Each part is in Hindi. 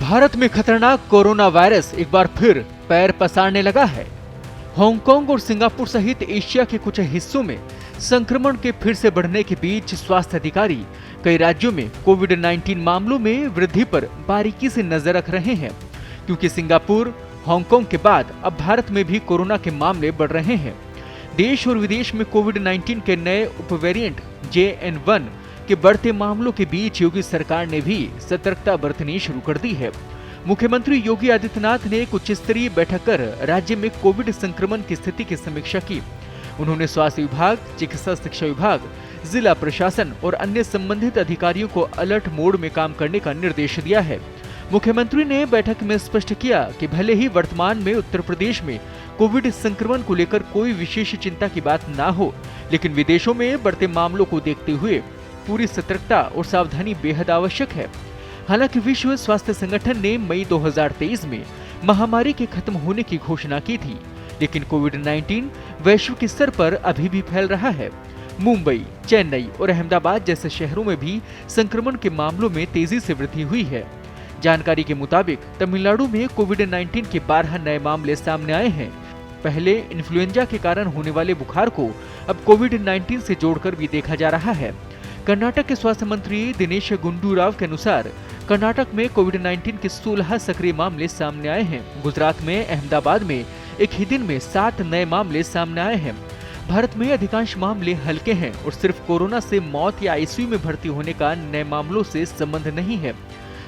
भारत में खतरनाक कोरोना वायरस एक बार फिर पैर पसारने लगा है। हांगकांग और सिंगापुर सहित एशिया के कुछ हिस्सों में संक्रमण के फिर से बढ़ने के बीच स्वास्थ्य अधिकारी कई राज्यों में कोविड-19 मामलों में वृद्धि पर बारीकी से नजर रख रहे हैं, क्योंकि सिंगापुर, हांगकांग के बाद अब भारत में भी कोरोना के मामले बढ़ रहे हैं। देश और विदेश में कोविड-19 के नए उपवेरिएंट JN1 के बढ़ते मामलों के बीच योगी सरकार ने भी सतर्कता बरतनी शुरू कर दी है। मुख्यमंत्री योगी आदित्यनाथ ने एक उच्च स्तरीय बैठक कर राज्य में कोविड संक्रमण की स्थिति की समीक्षा की। उन्होंने स्वास्थ्य विभाग, चिकित्सा शिक्षा विभाग, जिला प्रशासन और अन्य संबंधित अधिकारियों को अलर्ट मोड में काम करने का निर्देश दिया है। मुख्यमंत्री ने बैठक में स्पष्ट किया कि भले ही वर्तमान में उत्तर प्रदेश में कोविड संक्रमण को लेकर कोई विशेष चिंता की बात ना हो, लेकिन विदेशों में बढ़ते मामलों को देखते हुए पूरी सतर्कता और सावधानी बेहद आवश्यक है। हालांकि विश्व स्वास्थ्य संगठन ने मई 2023 में महामारी के खत्म होने की घोषणा की थी, लेकिन कोविड-19 वैश्विक स्तर पर अभी भी फैल रहा है। मुंबई, चेन्नई और अहमदाबाद जैसे शहरों में भी संक्रमण के मामलों में तेजी से वृद्धि हुई है। जानकारी के मुताबिक तमिलनाडु में कोविड-19 के 12 नए मामले सामने आए हैं। पहले इन्फ्लुएंजा के कारण होने वाले बुखार को अब कोविड-19 से जोड़कर भी देखा जा रहा है। कर्नाटक के स्वास्थ्य मंत्री दिनेश गुंडूराव के अनुसार कर्नाटक में कोविड-19 के 16 सक्रिय मामले सामने आए हैं। गुजरात में अहमदाबाद में एक ही दिन में 7 नए मामले सामने आए हैं। भारत में अधिकांश मामले हल्के हैं और सिर्फ कोरोना से मौत या आईसीयू में भर्ती होने का नए मामलों से संबंध नहीं है।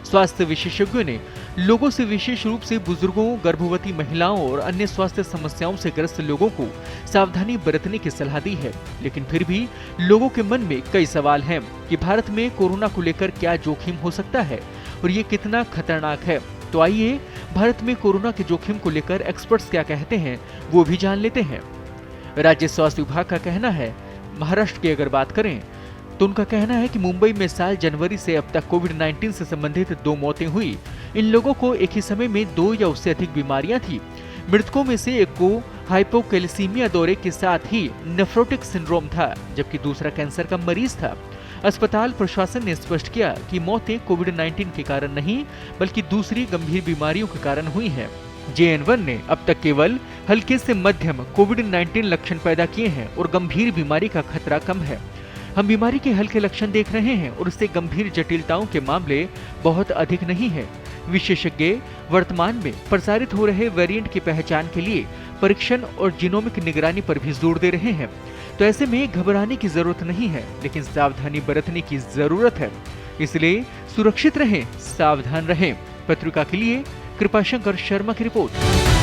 स्वास्थ्य विशेषज्ञों ने लोगों से, विशेष रूप से बुजुर्गों, गर्भवती महिलाओं और अन्य स्वास्थ्य समस्याओं से ग्रस्त लोगों को सावधानी बरतने की सलाह दी है। लेकिन फिर भी लोगों के मन में कई सवाल हैं कि भारत में कोरोना को लेकर क्या जोखिम हो सकता है और ये कितना खतरनाक है। तो आइए भारत में कोरोना के जोखिम को लेकर एक्सपर्ट्स क्या कहते हैं वो भी जान लेते हैं। राज्य स्वास्थ्य विभाग का कहना है, महाराष्ट्र की अगर बात करें तो उनका कहना है कि मुंबई में साल जनवरी से अब तक कोविड-19 से संबंधित 2 मौतें हुई। इन लोगों को एक ही समय में 2 या उससे अधिक बीमारियां थी। मृतकों में से एक को हाइपोकैल्सीमिया दौरे के साथ ही नेफ्रोटिक सिंड्रोम था, जबकि दूसरा कैंसर का मरीज था। अस्पताल प्रशासन ने स्पष्ट किया कि मौतें कोविड-19 के कारण नहीं, बल्कि दूसरी गंभीर बीमारियों के कारण हुई हैं। JN1 ने अब तक केवल हल्के से मध्यम कोविड-19 लक्षण पैदा किए हैं और गंभीर बीमारी का खतरा कम है। हम बीमारी के हल्के लक्षण देख रहे हैं और इससे गंभीर जटिलताओं के मामले बहुत अधिक नहीं है। विशेषज्ञ वर्तमान में प्रसारित हो रहे वेरिएंट की पहचान के लिए परीक्षण और जीनोमिक निगरानी पर भी जोर दे रहे हैं। तो ऐसे में घबराने की जरूरत नहीं है, लेकिन सावधानी बरतने की जरूरत है। इसलिए सुरक्षित रहें, सावधान रहें। पत्रिका के लिए कृपाशंकर शर्मा की रिपोर्ट।